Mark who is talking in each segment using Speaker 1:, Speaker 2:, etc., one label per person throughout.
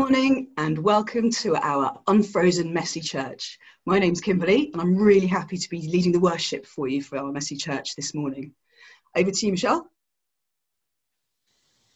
Speaker 1: morning and welcome to our Unfrozen Messy Church. My name's Kimberly and I'm really happy to be leading the worship for you for our Messy Church this morning. Over to you, Michele.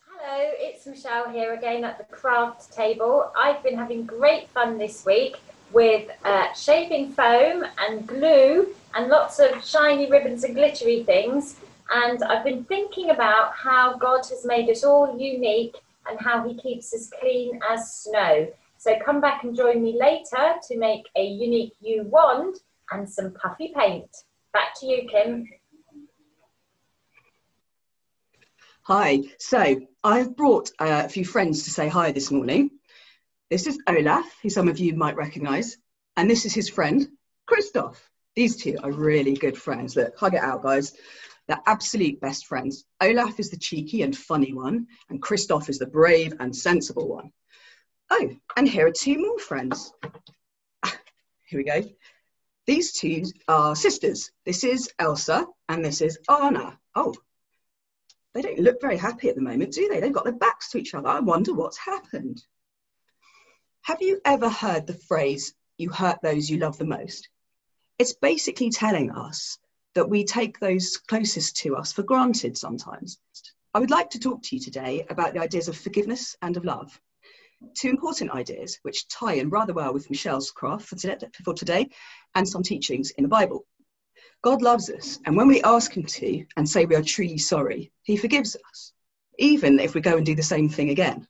Speaker 2: Hello, it's Michele here again at the craft table. I've been having great fun this week with shaving foam and glue and lots of shiny ribbons and glittery things. And I've been thinking about how God has made us all unique and how he keeps us clean as snow. So come back and join me later to make a unique you wand and some puffy paint. Back to you, Kim.
Speaker 1: Hi, so I've brought a few friends to say hi this morning. This is Olaf, who some of you might recognise, and this is his friend, Christoph. These two are really good friends. Look, hug it out, guys. They're absolute best friends. Olaf is the cheeky and funny one, and Christoph is the brave and sensible one. Oh, and here are two more friends. Here we go. These two are sisters. This is Elsa, and this is Anna. Oh, they don't look very happy at the moment, do they? They've got their backs to each other. I wonder what's happened. Have you ever heard the phrase, you hurt those you love the most? It's basically telling us that we take those closest to us for granted sometimes. I would like to talk to you today about the ideas of forgiveness and of love. Two important ideas which tie in rather well with Michele's craft for today and some teachings in the Bible. God loves us, and when we ask him to and say we are truly sorry, he forgives us, even if we go and do the same thing again.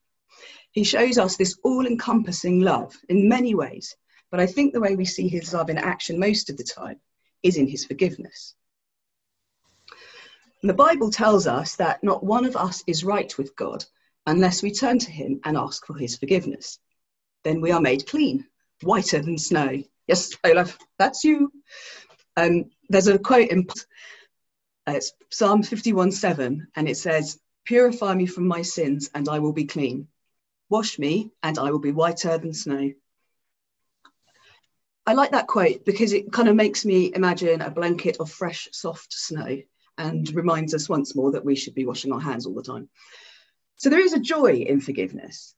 Speaker 1: He shows us this all-encompassing love in many ways, but I think the way we see his love in action most of the time is in his forgiveness. And the Bible tells us that not one of us is right with God unless we turn to him and ask for his forgiveness. Then we are made clean, whiter than snow. Yes, Olaf, that's you. There's a quote in it's Psalm 51:7, and it says, "Purify me from my sins and I will be clean. Wash me and I will be whiter than snow." I like that quote because it kind of makes me imagine a blanket of fresh, soft snow and reminds us once more that we should be washing our hands all the time. So there is a joy in forgiveness,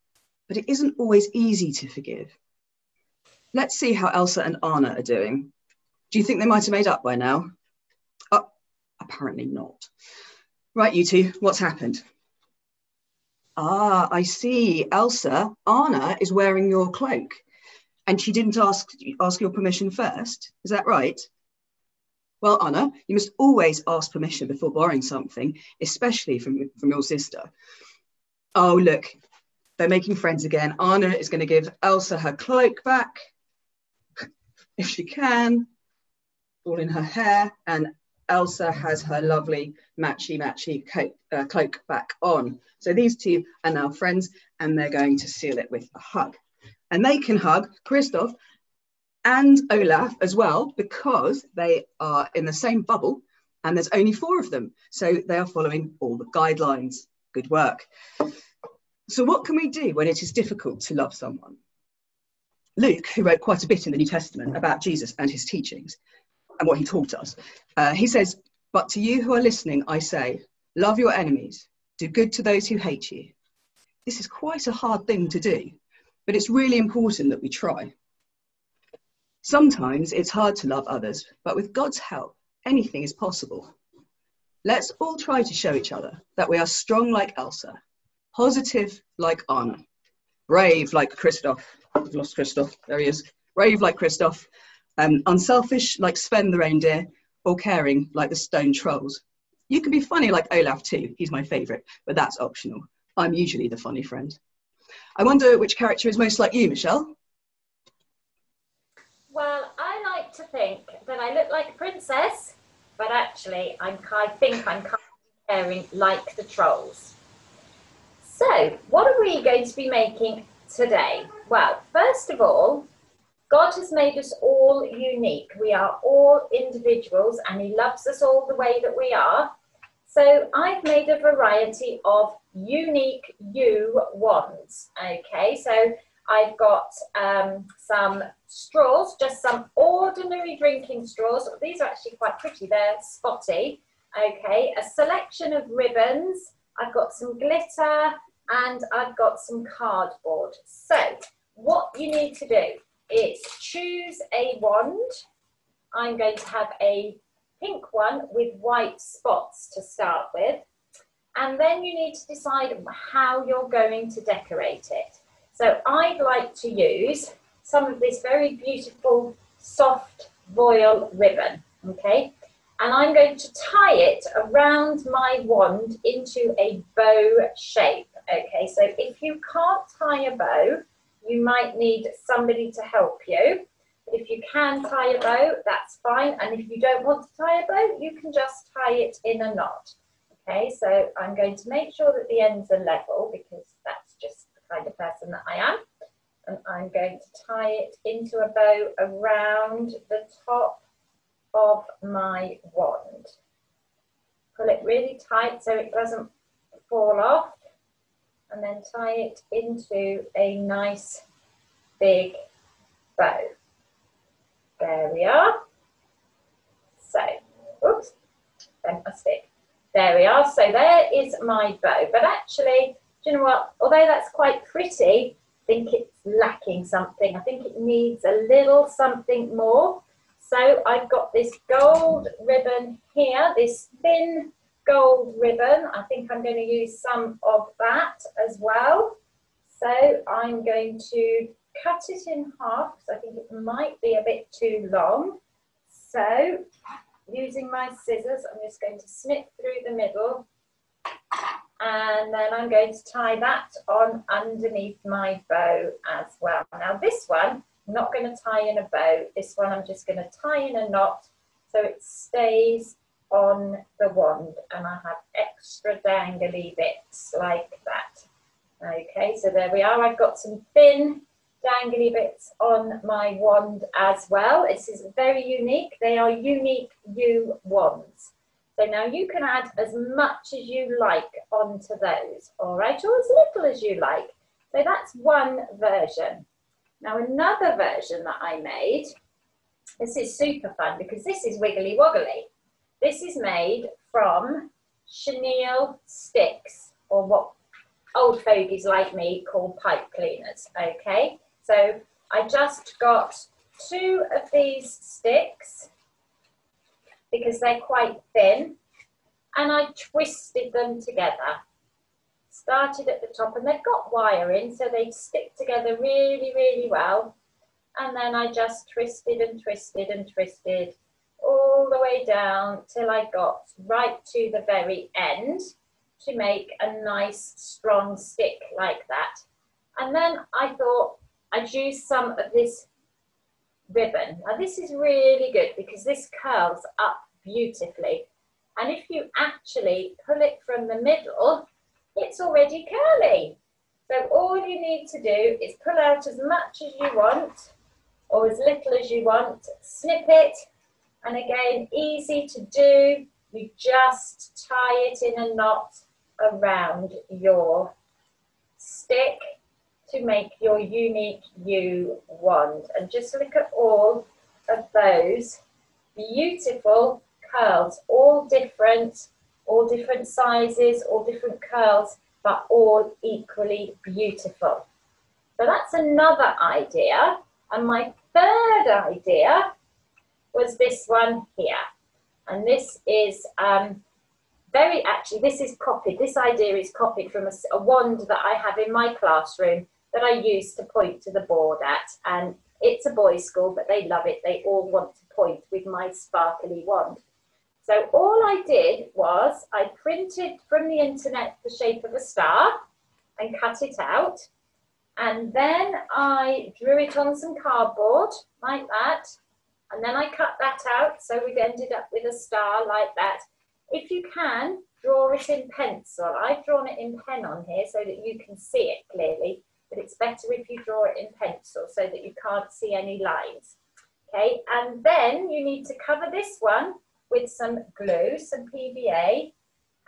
Speaker 1: but it isn't always easy to forgive. Let's see how Elsa and Anna are doing. Do you think they might have made up by now? Oh, apparently not. Right, you two, what's happened? Ah, I see. Elsa, Anna is wearing your cloak. And she didn't ask your permission first. Is that right? Well, Anna, you must always ask permission before borrowing something, especially from your sister. Oh, look, they're making friends again. Anna is going to give Elsa her cloak back, if she can, all in her hair. And Elsa has her lovely matchy cloak back on. So these two are now friends, and they're going to seal it with a hug. And they can hug Christoph and Olaf as well because they are in the same bubble and there's only 4 of them. So they are following all the guidelines. Good work. So what can we do when it is difficult to love someone? Luke, who wrote quite a bit in the New Testament about Jesus and his teachings and what he taught us, he says, "But to you who are listening, I say, love your enemies, do good to those who hate you." This is quite a hard thing to do, but it's really important that we try. Sometimes it's hard to love others, but with God's help, anything is possible. Let's all try to show each other that we are strong like Elsa, positive like Anna, brave like Christoph. I've lost Christoph, there he is. Brave like Christoph, unselfish like Sven the reindeer, or caring like the stone trolls. You can be funny like Olaf too, he's my favourite, but that's optional. I'm usually the funny friend. I wonder which character is most like you, Michele?
Speaker 2: Well, I like to think that I look like a princess, but actually I think I'm kind of caring like the trolls. So, what are we going to be making today? Well, first of all, God has made us all unique. We are all individuals and he loves us all the way that we are. So I've made a variety of unique you wands. Okay, so I've got some straws, just some ordinary drinking straws. These are actually quite pretty, they're spotty. Okay, a selection of ribbons. I've got some glitter and I've got some cardboard. So what you need to do is choose a wand. I'm going to have a pink one with white spots to start with. And then you need to decide how you're going to decorate it. So I'd like to use some of this very beautiful soft voile ribbon, okay? And I'm going to tie it around my wand into a bow shape, okay? So if you can't tie a bow, you might need somebody to help you. But if you can tie a bow, that's fine. And if you don't want to tie a bow, you can just tie it in a knot. Okay, so I'm going to make sure that the ends are level because that's just the kind of person that I am. And I'm going to tie it into a bow around the top of my wand. Pull it really tight so it doesn't fall off, and then tie it into a nice big bow. There we are. So, oops, bent my stick. There we are. So there is my bow. But actually, do you know what? Although that's quite pretty, I think it's lacking something. I think it needs a little something more. So I've got this gold ribbon here, this thin gold ribbon. I think I'm going to use some of that as well. So I'm going to cut it in half because I think it might be a bit too long. So using my scissors, I'm just going to snip through the middle, and then I'm going to tie that on underneath my bow as well. Now this one, I'm not going to tie in a bow. This one I'm just going to tie in a knot so it stays on the wand, and I have extra dangly bits like that. Okay, so there we are. I've got some thin dangly bits on my wand as well. This is very unique. They are unique U wands. So now you can add as much as you like onto those, all right, or as little as you like. So that's one version. Now another version that I made, this is super fun because this is wiggly woggly. This is made from chenille sticks, or what old fogies like me call pipe cleaners, okay? So I just got 2 of these sticks because they're quite thin, and I twisted them together. Started at the top, and they've got wire in, so they stick together really, really well. And then I just twisted and twisted and twisted all the way down till I got right to the very end to make a nice strong stick like that. And then I thought I'd use some of this ribbon. Now this is really good because this curls up beautifully. And if you actually pull it from the middle, it's already curly. So all you need to do is pull out as much as you want or as little as you want, snip it, and again, easy to do. You just tie it in a knot around your stick to make your unique U wand. And just look at all of those beautiful curls, all different sizes, all different curls, but all equally beautiful. So that's another idea. And my third idea was this one here. And this is this is copied. This idea is copied from a wand that I have in my classroom that I use to point to the board at. And it's a boys' school, but they love it. They all want to point with my sparkly wand. So all I did was I printed from the internet the shape of a star and cut it out. And then I drew it on some cardboard like that. And then I cut that out. So we've ended up with a star like that. If you can, draw it in pencil. I've drawn it in pen on here so that you can see it clearly. But it's better if you draw it in pencil so that you can't see any lines. Okay, and then you need to cover this one with some glue, some PVA,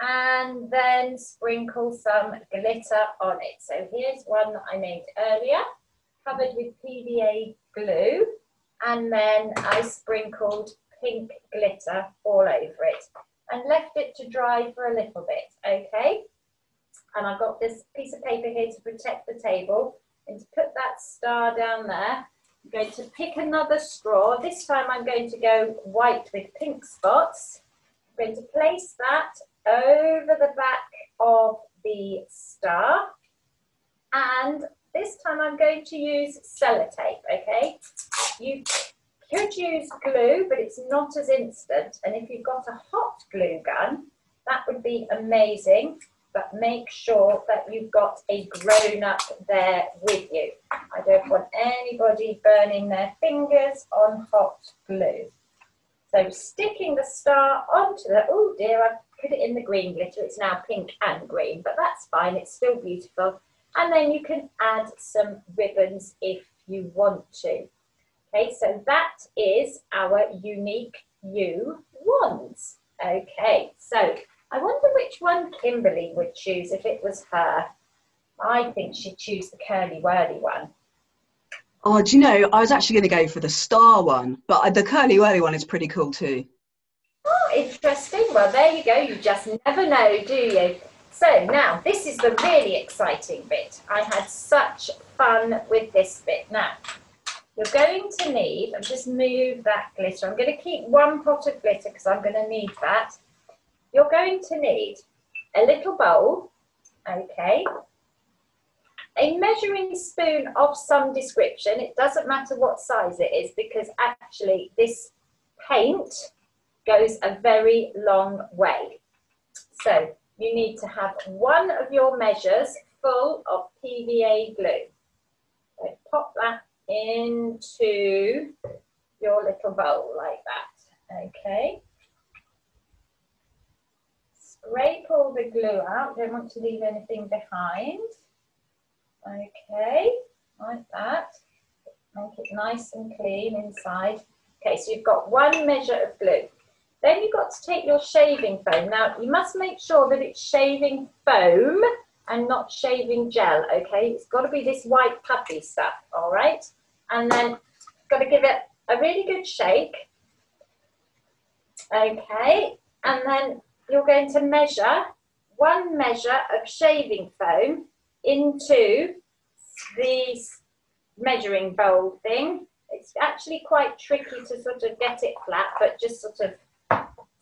Speaker 2: and then sprinkle some glitter on it. So here's one that I made earlier, covered with PVA glue, and then I sprinkled pink glitter all over it and left it to dry for a little bit, okay? And I've got this piece of paper here to protect the table. And to put that star down there, I'm going to pick another straw. This time I'm going to go white with pink spots. I'm going to place that over the back of the star. And this time I'm going to use sellotape, okay? You could use glue, but it's not as instant. And if you've got a hot glue gun, that would be amazing. But make sure that you've got a grown-up there with you. I don't want anybody burning their fingers on hot glue. So sticking the star onto the, oh dear, I've put it in the green glitter. It's now pink and green, but that's fine. It's still beautiful. And then you can add some ribbons if you want to. Okay, so that is our unique you wands. Okay, so I wonder which one Kimberly would choose if it was her. I think she'd choose the curly whirly one.
Speaker 1: Oh, do you know, I was actually going to go for the star one, but the curly whirly one is pretty cool too.
Speaker 2: Oh, interesting. Well, there you go. You just never know, do you? So now, this is the really exciting bit. I had such fun with this bit. Now, you're going to need, I'll just move that glitter. I'm going to keep one pot of glitter because I'm going to need that. You're going to need a little bowl, okay, a measuring spoon of some description. It doesn't matter what size it is because actually this paint goes a very long way. So you need to have one of your measures full of PVA glue. So pop that into your little bowl like that, okay. Scrape all the glue out, don't want to leave anything behind. Okay, like that. Make it nice and clean inside. Okay, so you've got one measure of glue. Then you've got to take your shaving foam. Now, you must make sure that it's shaving foam and not shaving gel, okay? It's got to be this white puffy stuff, all right? And then you've got to give it a really good shake. Okay, and then you're going to measure one measure of shaving foam into the measuring bowl thing. It's actually quite tricky to sort of get it flat, but just sort of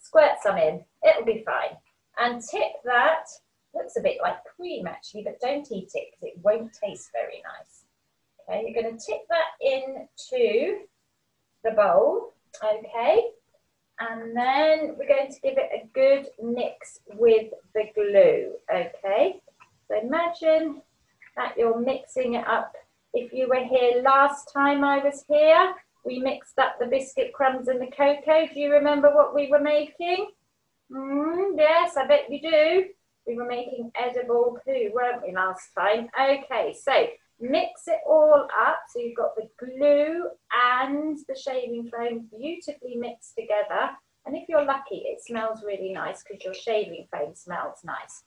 Speaker 2: squirt some in. It'll be fine. And tip that. Looks a bit like cream actually, but don't eat it because it won't taste very nice. Okay, you're going to tip that into the bowl. Okay. And then we're going to give it a good mix with the glue, okay? So imagine that you're mixing it up. If you were here last time I was here, we mixed up the biscuit crumbs and the cocoa. Do you remember what we were making? Yes, I bet you do. We were making edible poo, weren't we, last time? Okay, so mix it all up. So you've got the glue and the shaving foam beautifully mixed together. And if you're lucky, it smells really nice because your shaving foam smells nice.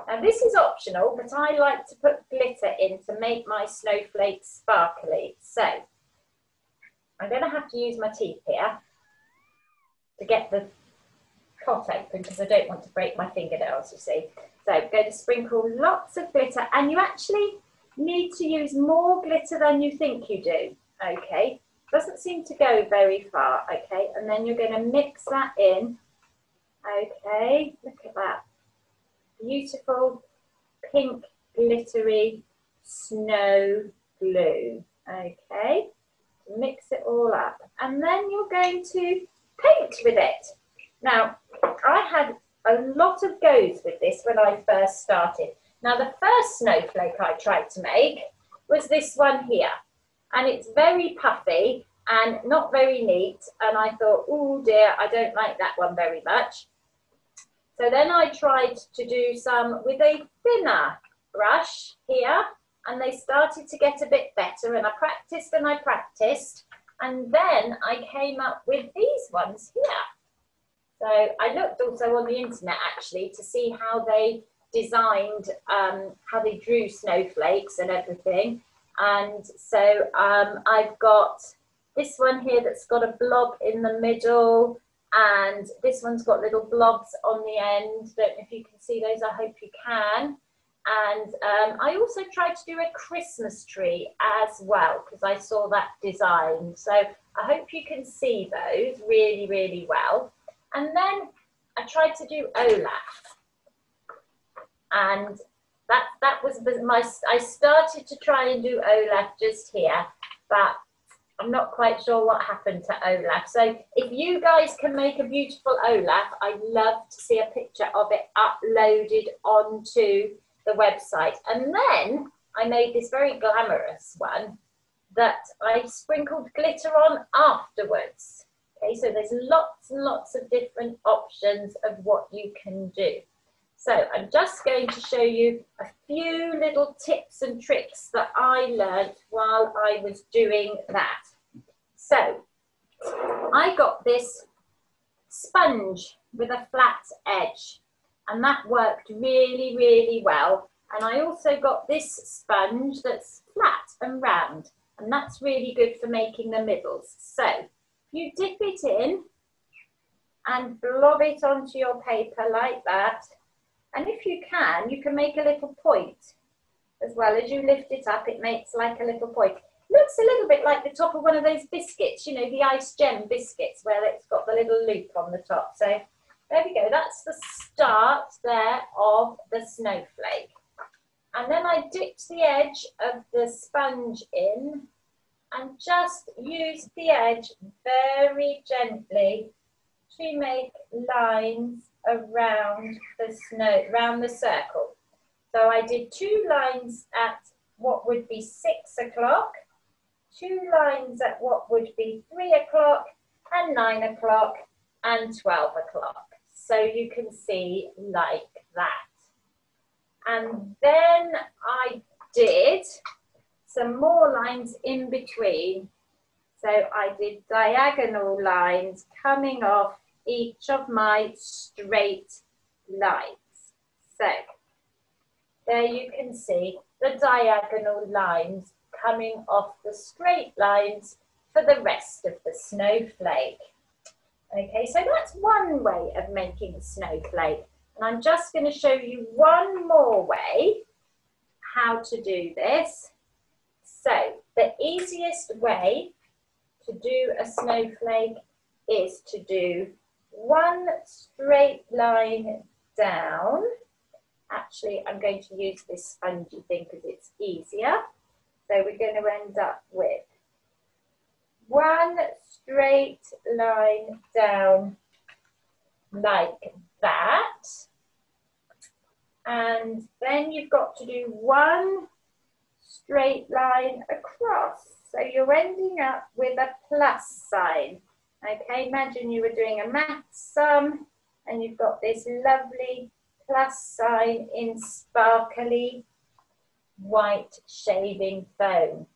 Speaker 2: Now this is optional, but I like to put glitter in to make my snowflakes sparkly. So I'm going to have to use my teeth here to get the pot open because I don't want to break my fingernails, you see. So I'm going to sprinkle lots of glitter, and you actually need to use more glitter than you think you do, okay? Doesn't seem to go very far, okay? And then you're going to mix that in, okay? Look at that. Beautiful pink glittery snow glue, okay? Mix it all up. And then you're going to paint with it. Now, I had a lot of goes with this when I first started. Now, the first snowflake I tried to make was this one here. And it's very puffy and not very neat. And I thought, oh dear, I don't like that one very much. So then I tried to do some with a thinner brush here. And they started to get a bit better. And I practiced and I practiced. And then I came up with these ones here. So I looked also on the internet actually to see how they designed, how they drew snowflakes and everything. And so I've got this one here that's got a blob in the middle, and this one's got little blobs on the end. Don't know if you can see those, I hope you can. And I also tried to do a Christmas tree as well, because I saw that design. So I hope you can see those really, really well. And then I tried to do Olaf. And that was I started to try and do Olaf just here, but I'm not quite sure what happened to Olaf. So if you guys can make a beautiful Olaf, I'd love to see a picture of it uploaded onto the website. And then I made this very glamorous one that I sprinkled glitter on afterwards. Okay, so there's lots and lots of different options of what you can do. So I'm just going to show you a few little tips and tricks that I learned while I was doing that. So I got this sponge with a flat edge, and that worked really, really well. And I also got this sponge that's flat and round, and that's really good for making the middles. So you dip it in and blob it onto your paper like that. And if you can make a little point as well. As you lift it up, it makes like a little point. Looks a little bit like the top of one of those biscuits, you know, the ice gem biscuits where it's got the little loop on the top. So there we go. That's the start there of the snowflake. And then I dipped the edge of the sponge in and just used the edge very gently to make lines around around the circle. So I did 2 lines at what would be 6 o'clock, 2 lines at what would be 3 o'clock, and 9 o'clock, and 12 o'clock. So you can see like that. And then I did some more lines in between. So I did diagonal lines coming off each of my straight lines. So there you can see the diagonal lines coming off the straight lines for the rest of the snowflake. Okay, so that's one way of making a snowflake. And I'm just going to show you one more way how to do this. So the easiest way to do a snowflake is to do one straight line down. Actually, I'm going to use this spongy thing because it's easier. So we're going to end up with one straight line down like that. And then you've got to do one straight line across. So you're ending up with a plus sign. Okay, imagine you were doing a math sum and you've got this lovely plus sign in sparkly white shaving foam.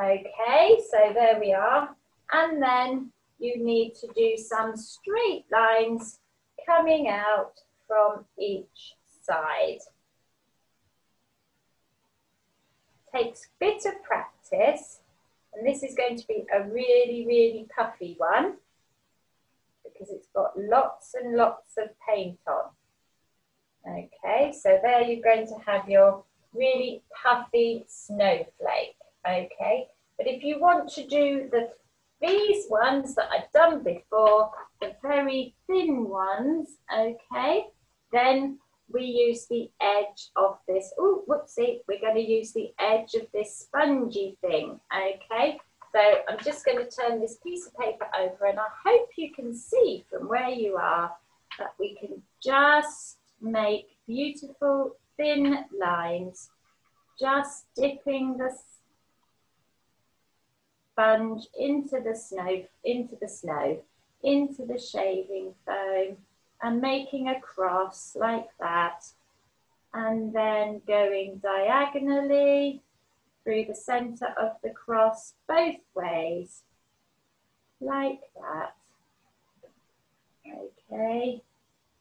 Speaker 2: Okay, so there we are. And then you need to do some straight lines coming out from each side. Takes a bit of practice, and this is going to be a really, really puffy one because it's got lots and lots of paint on. Okay, so there you're going to have your really puffy snowflake. Okay, but if you want to do these ones that I've done before, the very thin ones, okay, then we use the edge of this. Oh, whoopsie, we're going to use the edge of this spongy thing, okay? So I'm just going to turn this piece of paper over, and I hope you can see from where you are that we can just make beautiful thin lines, just dipping the sponge into the snow, into the shaving foam, and making a cross like that, and then going diagonally through the center of the cross both ways, like that. Okay,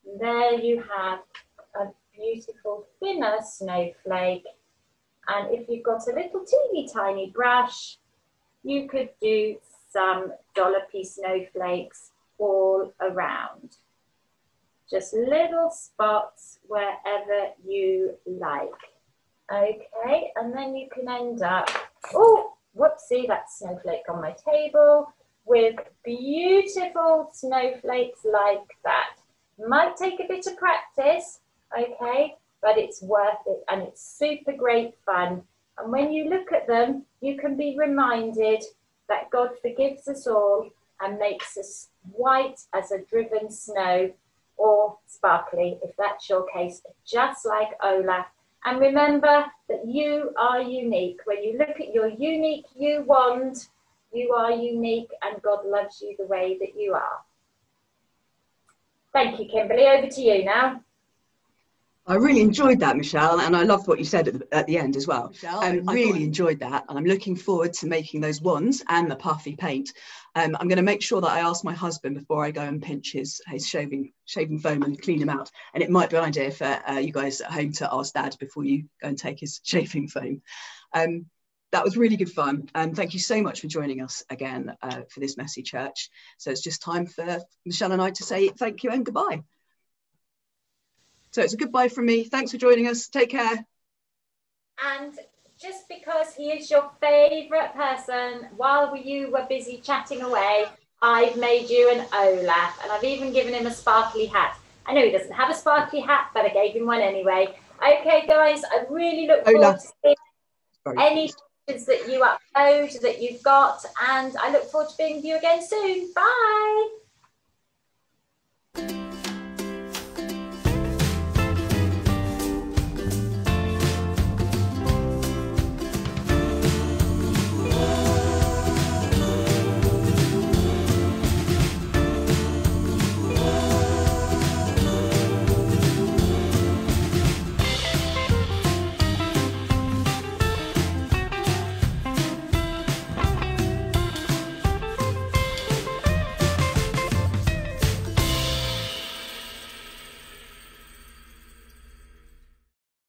Speaker 2: and there you have a beautiful thinner snowflake. And if you've got a little teeny tiny brush, you could do some dollopy snowflakes all around. just little spots wherever you like. Okay, and then you can end up, oh, whoopsie, that snowflake on my table, with beautiful snowflakes like that. Might take a bit of practice, okay, but it's worth it and it's super great fun. And when you look at them, you can be reminded that God forgives us all and makes us white as a driven snow, or sparkly, if that's your case, just like Olaf. And remember that you are unique. When you look at your unique you wand, you are unique and God loves you the way that you are. Thank you, Kimberly. Over to you now.
Speaker 1: I really enjoyed that, Michelle, and I loved what you said at the end as well. I really enjoyed that, and I'm looking forward to making those wands and the puffy paint. I'm going to make sure that I ask my husband before I go and pinch his shaving foam and clean him out. And it might be an idea for you guys at home to ask Dad before you go and take his shaving foam. That was really good fun, and thank you so much for joining us again for this messy church. So it's just time for Michelle and I to say thank you and goodbye. So it's a goodbye from me. Thanks for joining us. Take care.
Speaker 2: And just because he is your favourite person, while you were busy chatting away, I've made you an Olaf, and I've even given him a sparkly hat. I know he doesn't have a sparkly hat, but I gave him one anyway. Okay, guys, I really look forward to seeing any pictures that you upload that you've got, and I look forward to being with you again soon. Bye.